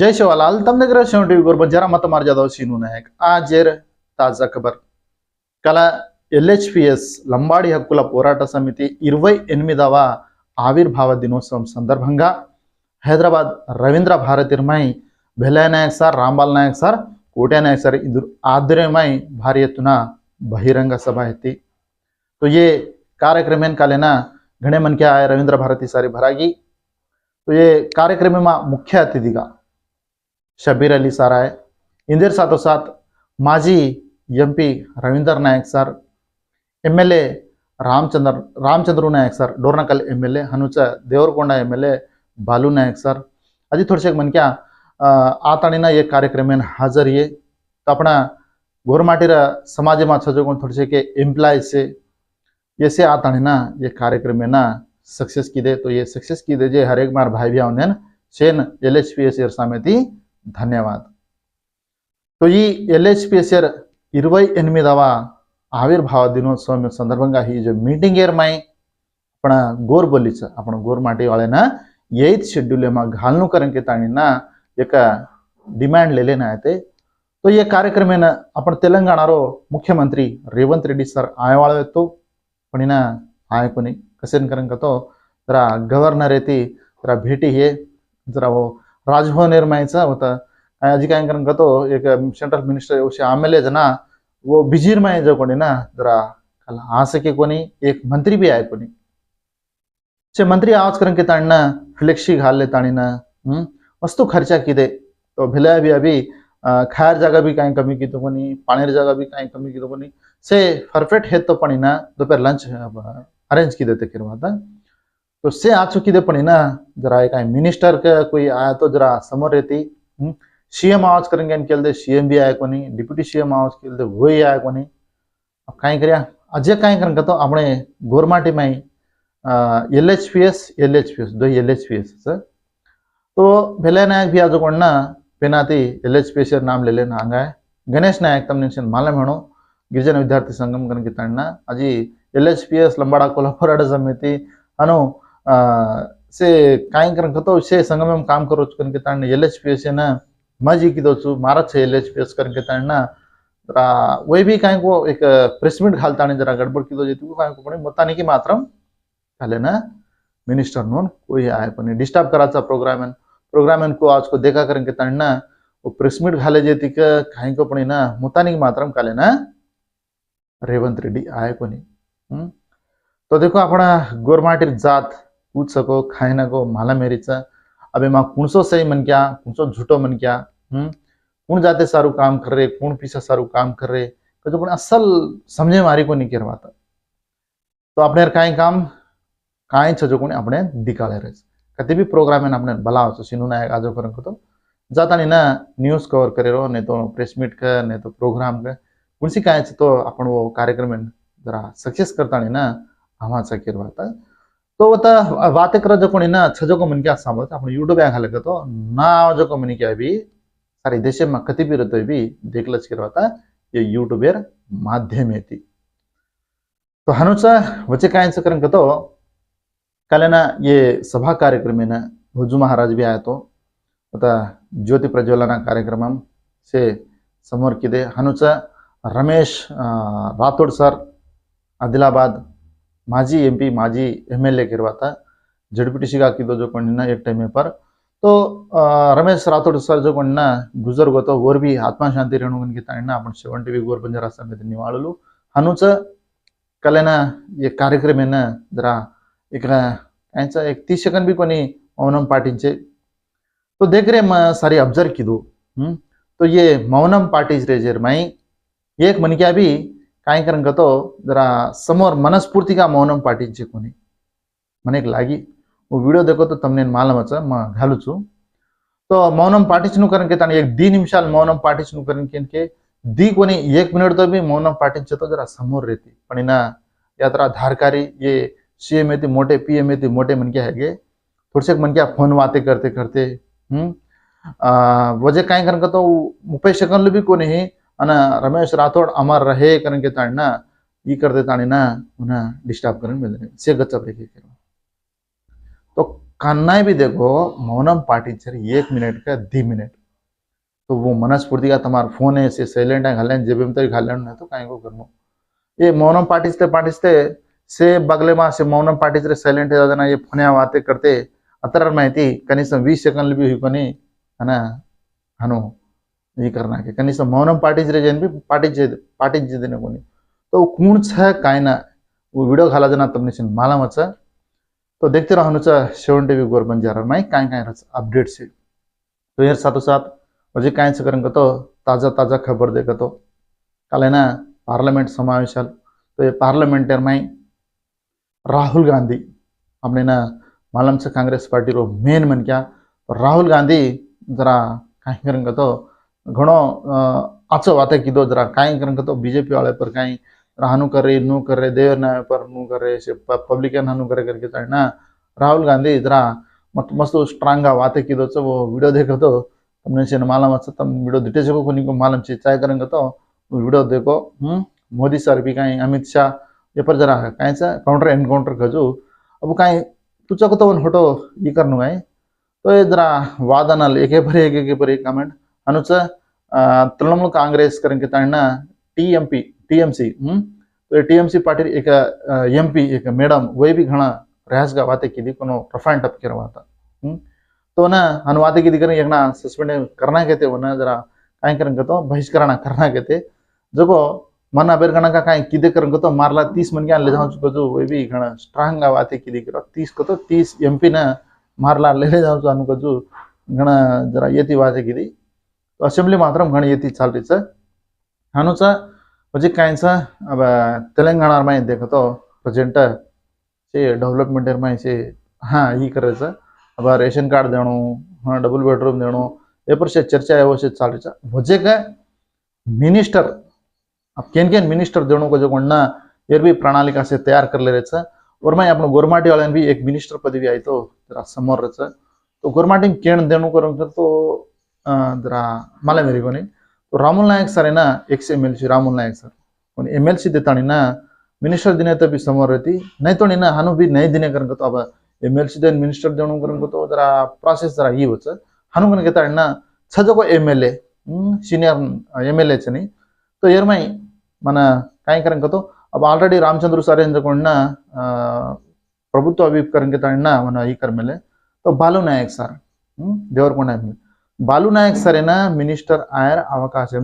जय शिवालाल तमने शेव टीवी गोर बंजारा मत मार जादव सीनू नायक आजेर ताजा खबर कल LHPS లంబాడి హక్కుల పోరాట సమితి 28వ ఆవిర్భావ దినోత్సవం సందర్భంగా హైదరాబాద్ రవీంద్ర భారతిర్మై భెల్లయ్య నాయక్ సార్ రాంబాల్ నాయక్ సార్ कोट्या नायक सर इधर आदरणीय भारी एतुना बहिरंग सभा थी। तो ये कार्यक्रम का लेना घने मन क्या है रविंद्र भारती सारी भरागी। तो ये कार्यक्रम में मुख्य अतिथि का शबीर अली सारा है इंदिर साथों साथ माजी MP रविंद्र नायक सर MLA रामचंद्र नायक सर डोरनकल MLA हनुच देवरकोंडा MLA बालू नायक सर अजी थोड़े मन क्या आताणीना एक कार्यक्रम में हाजर ये तो अपना गोरमाटीर समाज में छजो थोड़े के एम्प्लॉय से ये से आताणीना ये कार्यक्रम में ना सक्सेस की दे। तो ये सक्सेस की दे जे हर एक बार भाई भी उन्हें शेन LHPS सामेती धन्यवाद। तो ये LHPS 28వ आविर्भाव दिनोत्सव संदर्भंगा ही जो मीटिंग में अपना गोर बोली आपण गोरमाटी वाले ना 8th शेड्यूल में घालू करें के ताणी ना एक डिमांड ले लेना है। तो ये कार्यक्रम में अपन तेलंगाणा रो मुख्यमंत्री रेवंत रेड्डी सर आयवाळ तो पण ना आय कोणी कसेन करें तो जरा गवर्नर येती जरा भेटी है जरा वो राजभवन निर्मायचा होता अजी काय करें तो एक सेंट्रल मिनिस्टर उसे आमेले जना वो बिजीर में जो कोणी ना जरा कल आ सके कोणी एक मंत्री भी आए कोणी से मंत्री आवाज करें के ताणना फ्लेक्सी घाल ले ताणी ना वस्तु खर्चा की दे। तो भिला भी अभी खायर जगह भी कहीं कमी की तो कोनी पानी जगह भी कहीं कमी की तो कोनी से परफेक्ट है तो पड़ी ना दोपहर लंच अरेंज की देते किरवाता तो से आ चुकी दे पड़ी ना जरा एक मिनिस्टर का कोई आया तो जरा समोर रहती CM आवाज करेंगे इनके दे CM भी आया कोनी डिप्यूटी CM आवाज के दे वही आया कोनी अब कहीं करिया अजय कहीं करेंगे तो अपने गोरमाटी में LHPS दो LHPS सर तो भैले नायक भी आज कोणना पेनाती LHPS नाम ले लेना आंगा है गणेश नायक तमने मालूम हेणो गिरिजन विद्यार्थी संगम कन की ताणना अजी LHPS लंबाड़ा कोला पोराट समिति अनु से काई करन तो से संगम में काम करो कन के ताणना LHPS ना मजी की दोछु मारा छे LHPS कन के ताणना जरा वही भी काई को एक प्रेस मीट घालताणी जरा गड़बड़ की दो जेती को काई को पण मतानी की मात्रम खालेना मिनिस्टर नोन कोई आए पण डिस्टर्ब कराचा प्रोग्राम को आज को देखा करें के ताणना वो प्रेस मीट घाले जेती का कहीं को पण ना मुतानी की मात्रम काले ना रेवंत रेड्डी आए कोनी। तो देखो अपना गोरमाटीर जात पूछ सको खाई ना को माला मेरीचा अबे माँ कुणसो सही मन क्या कुणसो झूठो मन क्या कुण जाते सारू काम कर रहे कुण पीछे सारू काम कर रहे तो जो असल समझे मारी को नहीं करवाता तो अपने काई काम काई छजो कोणी अपने दिखाले रहे कति भी प्रोग्राम में अपने बलाव सीनू नायक आजो करें तो जाता नहीं ना न्यूज कवर करे रो नहीं तो प्रेस मीट का नहीं तो प्रोग्राम का उनसी काय तो अपन वो कार्यक्रम में जरा सक्सेस करता नहीं ना हमारा सकीर बात तो वता बातें कर जो कोणी ना छजो को मन क्या सांभळत आपण यूट्यूब या घाले तो ना जो को मन क्या भी सारे देश में कति भी रहते भी देखलच करवाता ये यूट्यूबर माध्यम है तो हनुचा वचे काय करें तो कल ना ये सभा कार्यक्रम में ना भुजू महाराज भी आया तो आता ज्योति प्रज्वलना कार्यक्रम से समोर की दे हनुचा रमेश राठोड सर आदिलाबाद माजी MP माजी MLA करवाता ZPTC का की दो जो कोणना एक टाइम पर तो रमेश राठोड सर जो कोणना गुजर गो तो वर भी आत्मा शांति रेणुगन की ताणना आपण 7 TV गोर बंजारा समिति निवाळलो हनुचा कलेना ये कार्यक्रम में ना जरा एक 30 सेकंड भी कोनी मौनम पाटींचे तो देख रहे सारी ऑब्जर्व की दो तो ये मौनम पार्टीज रेजर माई एक मन क्या भी काय करें तो जरा समोर मनस्फूर्ति का मौनम पाटींचे कोनी मन एक लागी वो वीडियो देखो तो तमने मालूम मैं घालू छू तो मौनम पाटीच नु करें के तानी एक 2 निमिषाल मौनम पाटीच नु करें के दी कोनी 1 मिनिट तो भी मौनम पाटींचे तो जरा समोर रहती पण ना यात्रा धारकारी ये CM येते मोटे PM येते मोटे मन क्या है थोड़े मन क्या फोन बातें करते करते वजह काय करें तो 30 सेकंड भी कोनी ही अना रमेश राठोड अमर रहे करें के ताणना ये करते ताणी ना उन्हें डिस्टर्ब करें मिल से गच्चा पे तो कन्ना भी देखो मौनम पाटिंचर 1 मिनट का 2 मिनट तो वो मनस्फूर्ति का तुम्हारा फोन है से साइलेंट है घालें जेब में तो घालें नहीं तो काहे को करनो ये मौनम पाटिस्ते पाटिस्ते से बगले में से मौनम पाटिस्ते साइलेंट है ना ये फोन बातें करते अतर माहिती कनीस 20 सेकंड भी हुई कोनी है ना हनो ये करना के कनीस मौनम पाटिस्ते जन भी पाटिज देने कोनी तो कौन छ काय ना वो वीडियो घाला देना तुमने सिन मालूम अच्छा तो देखते रहो नुचा 7 टीवी गोर बंजारा माई काय काय अपडेट से तो यार साथों साथ म्हणजे काय करेंगे तो ताजा ताजा खबर देखा तो कल है ना पार्लियामेंट समावेशाल तो ये पार्लियामेंटर में राहुल गांधी अपने ना मालूम से कांग्रेस पार्टी रो मेन मन क्या तो राहुल गांधी जरा काय करेंगे तो घणो आचो बातें कीधो जरा काय करेंगे तो बीजेपी वाले पर कहीं हानु कर रहे नू कर रहे देवर ना पर नू कर रहे से पब्लिकन हानु करे करके ना राहुल गांधी जरा मस्त स्ट्रांग बातें कीधो वो वीडियो देखो तो तुमने से मालूम अच्छा तुम वीडियो दिटे सको को को मालूम से चाय करेंगे तो वीडियो देखो मोदी सर भी कहीं अमित शाह ये पर जरा कहीं सा काउंटर एनकाउंटर खजू अब कहीं तुझा को तो फोटो ये करनु है तो ये जरा वादनल एक पर एक कमेंट अनुच तृणमूल कांग्रेस करेंगे ताना टीएमसी तो ये टीएमसी पार्टी एक एमपी एक मैडम वही भी घना प्रयास का बातें की थी कोनो प्रोफाइल टप करवा था तो ना अनुवाद की दिक्कत एक ना सस्पेंड करना कहते वो ना जरा काय करेंगे तो बहिष्करण करना कहते जो को मन अबेर गणा का काय किदे करेंगे तो मारला 30 मन क्या ले जाऊं चुको जो वही भी घना स्ट्रांग बातें की दी करो 30 को तो 30 एमपी ना मारला ले जाऊं अनु को जो घना जरा ये थी बातें की दी तो असेंबली मात्र घणी ये थी चाल रही है अनुचा म्हणजे काय अब तेलंगाना में देखो तो प्रेजेंट से डेवलपमेंट में से हाँ ये करे अब रेशन कार्ड देणो हाँ डबल बेडरूम देणो ये पर से चर्चा है वो से चाल रही है वजह का मिनिस्टर अब केन मिनिस्टर देणो को जो कोणना ये भी प्रणालिका से तैयार कर ले रहे और मैं अपने गोरमाटी वाले भी एक मिनिस्टर पदवी आई तो जरा समोर रहे तो गोरमाटी केन देणो करूँ तो जरा माला मेरी को नहीं तो रामुल नायक सर है ना एक्स एमएलसी रामुल नायक सर एमएलसी देता नहीं ना मिनिस्टर दिने तो भी समोर रहती नहीं तो नहीं ना हनु भी नहीं दिने करेंगे तो अब एमएलसी देन मिनिस्टर देणो करेंगे तो जरा प्रोसेस जरा ये होता हनु कन कहता है ना छजो को एमएलए सीनियर एमएलए नहीं तो यार मैं मन काय करेंगे तो अब ऑलरेडी रामचंद्र सर ना प्रभुत्व अभी करेंगे ना मन ये कर मेले तो बालू नायक सर देवरकोंडा बालू नायक सर ना मिनिस्टर आयर अवकाश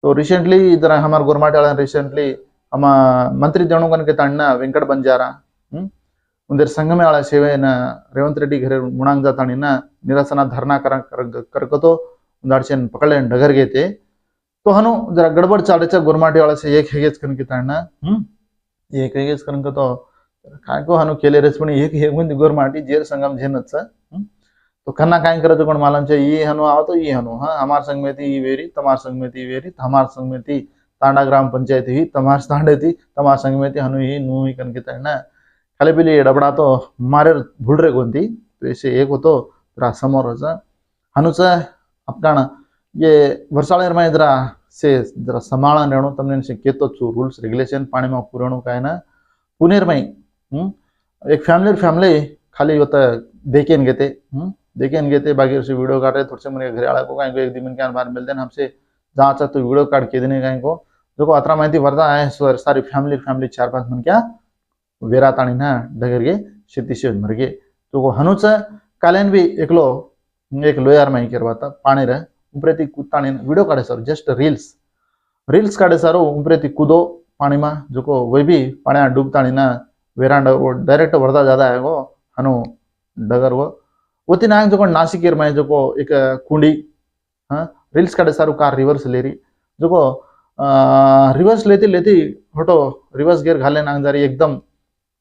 तो रिसेंटली जरा हमारे गोरमाटे वाला रिसेंटली हम मंत्री देणो कन कहता ना वेंकट बंजारा उधर संघ में वाला सेवे ना रेवंत रेड्डी घरे मुणांग जाता ना निरसना धरना करको तो दाड़चेन पकड़े डगर गए थे तो हनु जरा गड़बड़ चाल रहे गोरमाटी वाला से एक हेगेज कन कहता ना एक हेगेज कन तो काय को हनु केले रेस्पणी एक हेगुंद गोरमाटी जेर संगम झेनच तो कन्ना काय करे कोण मालूम छे ये हनु आओ तो ये हनु हाँ हमार संग में थी वेरी तमार संग में थी वेरी हमार संग में थी तांडा ग्राम पंचायत ही तमार तांडे थी तमार संग में थी हनु ही नु ही कन कहता ना खाली पीली डबड़ा तो मारे भूल रहे कौन थी तो ऐसे एक हो तो जरा समोर हनुच अपना ये वर्षालेर में जरा से जरा संभाला रहनो तमने से केतो छु रूल्स रेगुलेशन पानी में पुराणो काय ना पुनेर में एक फैमिली खाली होता देखेन गेते बाकी से वीडियो काट रहे थोड़े से मेरे घर वाला को कहीं को एक दिन के बाहर मिलते हैं हमसे जहाँ चाह तो वीडियो काट के देने कहीं को देखो अतरा माहिती वर्दा आए सारी फैमिली 4-5 मन क्या वेरा ताणी ना डगर गे शेतीशी मर गे तो वो हनुच कालेन भी एकलो एक लोयार में करवाता पानी रहे ऊपरेती कूदताणी वीडियो काढ़े सर जस्ट रील्स काढ़े सर ऊपरेती कूदो पानी में जो को वही भी पानी डूबताणी ना वेरांडा वो डायरेक्ट वर्दा ज्यादा है वो हनु डगर वो तीन आग जो नासिकेर में जो को एक कुंडी हाँ रील्स काढ़े सर कार रिवर्स ले रही जो को रिवर्स लेती फोटो रिवर्स गियर घाले नांग जा रही एकदम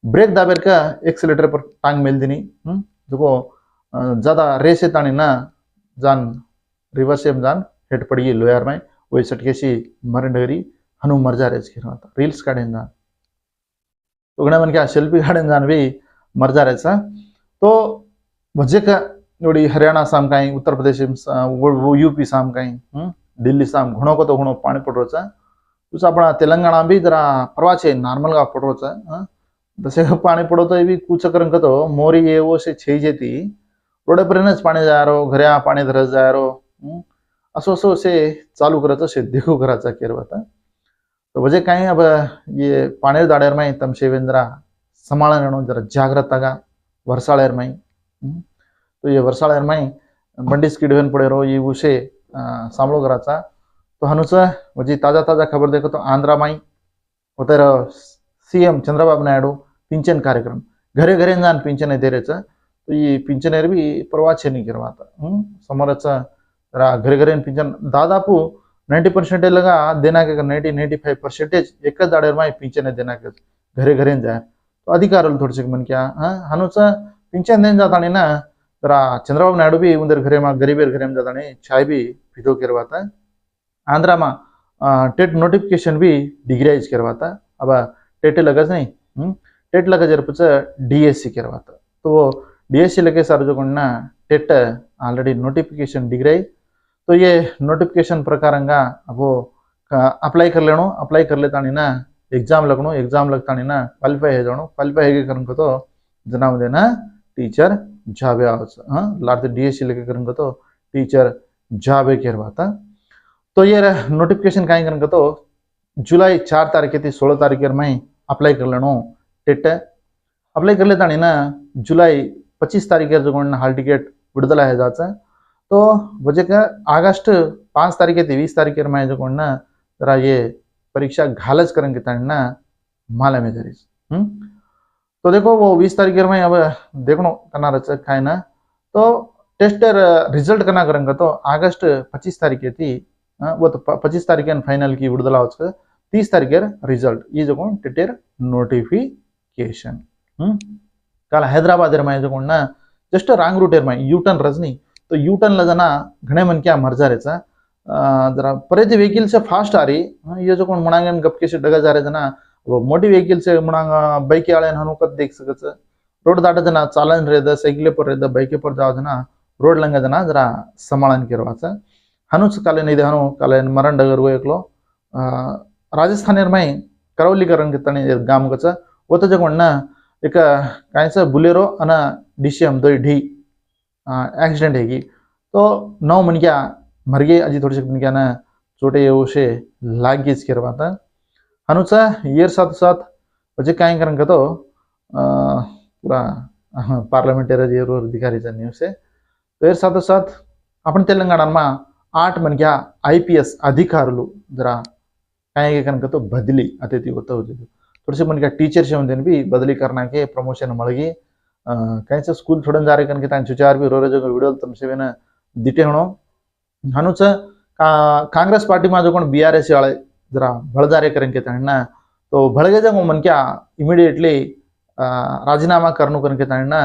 ब्रेक दाबेर का एक्सीलेटर पर टांग मेल दिनी जो को ज्यादा रेस है तानी ना जान रिवर्स से जान हेड पड़ी लोयार में वही सटकेसी मरे डगरी हनु मर जा रहे था रील्स काढ़े जान तो गणे मन क्या सेल्फी काढ़े जान भी मर जा रहे तो वजह का नोड़ी हरियाणा साम कहीं उत्तर प्रदेश यूपी साम कहीं दिल्ली साम घणो को तो घणो पानी पड़ रहा है अपना तेलंगाना भी जरा परवा छे नॉर्मल का पड़ रहा है तसे पाणी पडतो भी कुछ करंक तो मोरी ये वो से छे जेती रोडेपर्यंतच पाणी जायरो घऱ्या पाणी धरत जायरो असो असो से चालू करत से देखो कराचा केरवता तो वजह कहीं अब ये पाणी दाडेर में तम शेवेंद्रा संभाळणो जरा जाग्रतगा वर्षाळेर में तो ये वर्षाळेर में बंडिस किडवेन पड़े रो ये उसे सामलो कराचा तो हनुच वजी ताजा ताजा खबर देखो तो आंध्रा में उतर सीएम चंद्रबाबू नायडू पिंचन कार्यक्रम घरे घरे जान पिंचन दे रेच तो ये पिंचनेर भी परवाचे नहीं करवाता समोरच घरे घरे पिंचन दादापू 90% लगा देना के 90-95% एक दाड़ेर में पिंचन देना के घरे घरे जाए तो अधिकार थोड़े मन क्या हनुच पिंचन देन जाता ना जरा चंद्रबाबू नायडू भी उधर घरे में गरीबेर घरे में जाता चाय भी पिटो करवाता आंध्रा में टेट नोटिफिकेशन भी डिग्राइज करवाता अब टेट लगच नहीं टेट लगा जरपच डीएससी करवाता तो वो डीएससी लगे सार जो टेट ऑलरेडी नोटिफिकेशन डिग्राइज तो ये नोटिफिकेशन प्रकाರಂగా अब अप्लाई कर लेनो अप्लाई कर लेता ना एग्जाम लगनो एग्जाम लगता ना क्वालिफाई है जानो क्वालिफाई है करेंगे तो जना देना टीचर जाबे आवच लार्ज डीएससी लेके करेंगे तो टीचर जाबे करवाता तो ये नोटिफिकेशन काय करेंगे तो जुलाई 4 तारीख थी 16 तारीख में अप्लाई कर लेनो टेट अप्लाई कर लेता ना जुलाई 25 तारीख जो हाल टिकट विడుదల है जाचा तो वजह का अगस्त 5 तारीख 20 तारीख में जो जरा ये परीक्षा घालच करेंगे ना माला में जरीस तो देखो वो 20 तारीख में अब देखो करना रचा खाए ना तो टेस्ट रिजल्ट करना करेंगे तो अगस्त 25 तारीख थी वो तो 25 तारीख फाइनल की विడుదల हो 30 तारीख रिजल्ट ये जो टेटेर नोटिफिकेशन कल हैदराबाद में जो जस्ट रांग रूटेर में यूटर्न रजनी तो यूटर्न ला जना घने मन क्या मर जा रेचा जरा परेज व्हीकल से फास्ट आ रही ये जो कौन मुणांगन गपके से डगा जा रहे जना वो मोटी व्हीकल से मुणांगा बाइक वाले हनुकत देख सकत रोड दाटा जना चालन रेद साइकिल पर रेद बाइक पर जाओ जना रोड लंगा जना जरा संभाळन करवाचा हनुच काले नहीं दे हनु काले मरण डगर वो एकलो राजस्थान में करौलीकरण के तने गाम कचा वो तो जो एक कायसा बुलेरो अना डीसीएम दो ढी एक्सीडेंट हैगी तो 9 मन क्या मर गए अजी थोड़ी मन क्या ना छोटे उसे लाग गए करवाता हनुचा येर साथ साथ वजह काय करेंगे तो पूरा पार्लियामेंटरी अधिकारी न्यूज है तो येर साथ साथ अपन तेलंगाना में 8 मन क्या IPS अधिकारुలు जरा काय करेंगे तो बदली आते थी होता थोड़ी मन क्या टीचर से भी बदली करना के प्रमोशन मळगी कहीं स्कूल छोड़न जा रहे कन चुचार भी रो रहे जो वीडियो तम से ना दिटे होनो हनुच कांग्रेस पार्टी में जो कौन BRS वाले जरा भड़ जा रहे करेंगे ना तो भड़गे जब मन क्या इमीडिएटली राजीनामा करनो करके ना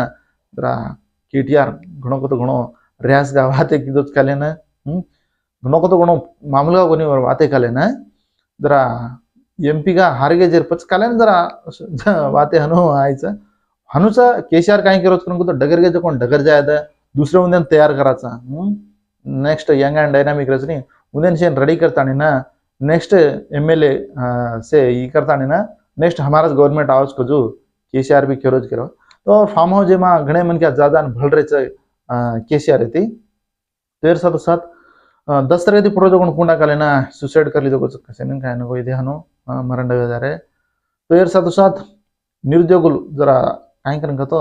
जरा KTR घणो को तो घणो रियाज का बातें की काले ना घणो को तो घणो मामला कोनी बातें काले ना जरा MP का हार गे जर पच काले जरा बातें हनो आयच हनुचा केसीआर काय करत करून तो डगर जो कोण डगर जायदा दुसरे उद्यान तयार करायचा नेक्स्ट यंग एंड डायनामिक रचनी उद्यान से रेडी करता ना नेक्स्ट MLA से ये करता ना नेक्स्ट हमारा गवर्नमेंट हाउस को जो केसीआर भी खेरोज करो तो फार्म हाउस में घने मन क्या ज्यादा भल रहे केसीआर थी तो साथ साथ 10 तरह की जो कुंडा का लेना सुसाइड कर ली तो कुछ खाए ना कोई ध्यानो मरण डगा जा रहे तो यार साथ साथ निरुद्योगुल जरा काय करेंगे तो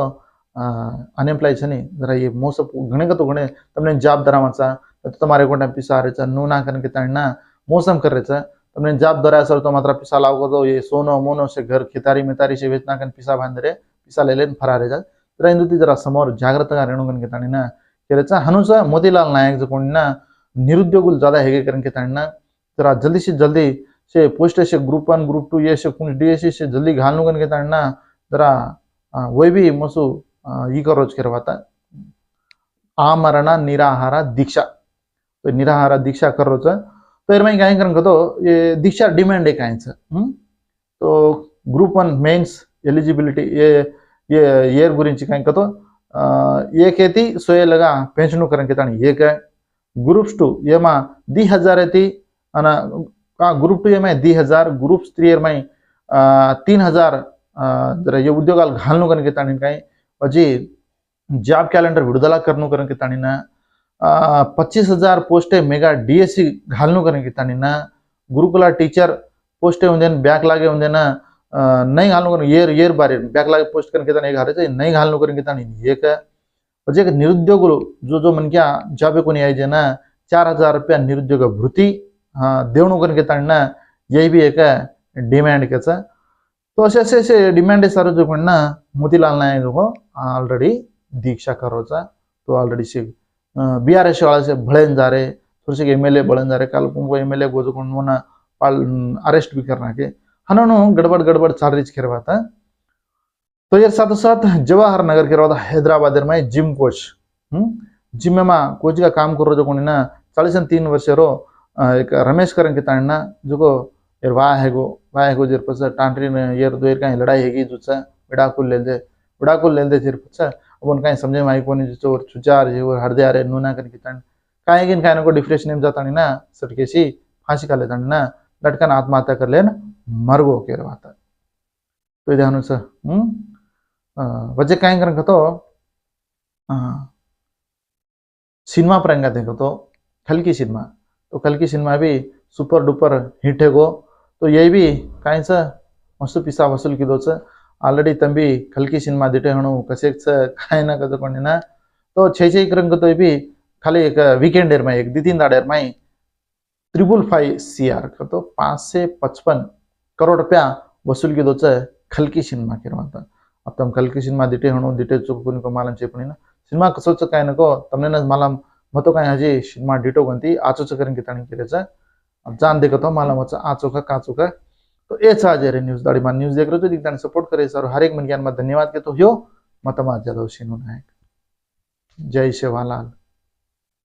अनएम्प्लॉय छे नहीं जरा ये मोस घणे का तो घणे तमने जॉब दरावाचा तो तुम्हारे कोटा पिसा आरेचा नो ना करके ताणना मौसम कर रेचा तमने जॉब दरा सर तो मात्र पिसा लाव तो ये सोनो मोनो से घर खितारी मितारी से वेचना कन पिसा बांधरे पिसा ले लेन फरारे जा जरा इंदुती जरा समोर जागृतगा रेणु कन के ताणना केरेचा हनुचा मोतीलाल नायक जो कोणना निरुद्योगुल ज्यादा हेगे करन के ताणना जरा जल्दी से जल्दी से पोस्ट से ग्रुप 1 ग्रुप 2 ये से कुछ DSC से जल्दी घालनु कन के ताणना जरा वही भी मसु ई का रोज करवाता आमरण निराहार दीक्षा तो निराहार दीक्षा कर रोज तो इरमाई काय करेंगे तो ये दीक्षा डिमांड है काय तो ग्रुप 1 मेंस एलिजिबिलिटी ये येर गुరించి काय तो ये कहती सोये लगा पेंशनु करें के ताणी ये काय ग्रुप्स 2 ये मा 2000 थी अना ग्रुप 2 ये में 2000 ग्रुप 3 में 3000 जरा ये उद्योगाल घालणू कन के ताणी काय अजी జాబ్ క్యాలెండర్ విడుదల करनु करन के ताणीन 25,000 पोस्टे मेगा डीएससी घालणू करन के ताणीन गुरुकुला टीचर पोस्टे उंदेन बैक लागे उंदेन नहीं घालणू करन येर बारे बैक लागे पोस्ट करन के ताणी घाले नहीं घालणू करन के ताणी एक म्हणजे निरुद्योगुలు जो मन क्या जॉब कोणी आहे ना 4,000 रुपया निरुद्योग भृती देवणू करन के ताणीन ये भी एक डिमांड केचा तो असे डिमांड सारो जो पण मोतीलाल नायक को ऑलरेडी दीक्षा करोचा तो ऑलरेडी से बीआरएस वाला से भड़ेन जा रहे थोड़े से एमएलए बढ़न जा रहे कल को एमएलए गोजो को ना अरेस्ट भी करना के हनों गड़बड़ चाल रही करवाता तो यार साथ साथ जवाहर नगर करवाता हैदराबाद में जिम कोच जिम में कोच का काम करो जो कोणी ना 43 वर्ष रो एक रमेश करन के ताणना जो को यार वाह है जर पस टांटरी ने यार दो यार का लड़ाई हैगी जुचा विडाकुल ले दे जर पस अपन काय समझे माई कोणी जो चुचार जे हरदे आरे नूना करके ताण काय गिन काय नको डिप्रेशन में जाता ना सटकेसी फांसी का लेता ना लटकन आत्महत्या कर लेन मरगो केरवाता तो ध्यान से वजह काय करन तो सिनेमा प्रंगा देखो तो खलकी सिनेमा भी सुपर डुपर हिट है गो तो ये भी काय सा मस्त पिसा वसूल की दोच ऑलरेडी तंबी खलकी सिनेमा दिटे हणु कसे काय ना कतो कोणी ना तो छे रंग तो भी खाली एक वीकेंड में एक 2-3 दाड़ेर में 555 CR का तो 5 से 55 करोड़ रुपया वसूल की दोच खलकी सिनेमा करवाता अब तम खलकी सिनेमा दिटे हणु दिटे चुक कोणी को मालम छे पण ना सिनेमा कसोच काय नको तमने न मालम मतो काय हजी सिनेमा डिटो गंती आचोच करन के ताणी केलेचा अब जान देखो तो मालूम होता आचो का काचो का तो ये आज न्यूज दाड़ी मान न्यूज देख रहे हो तो दिखता सपोर्ट करे सर हर एक मन ज्ञान में धन्यवाद के तो हो मत जादव सीनू नायक जय सेवालाल।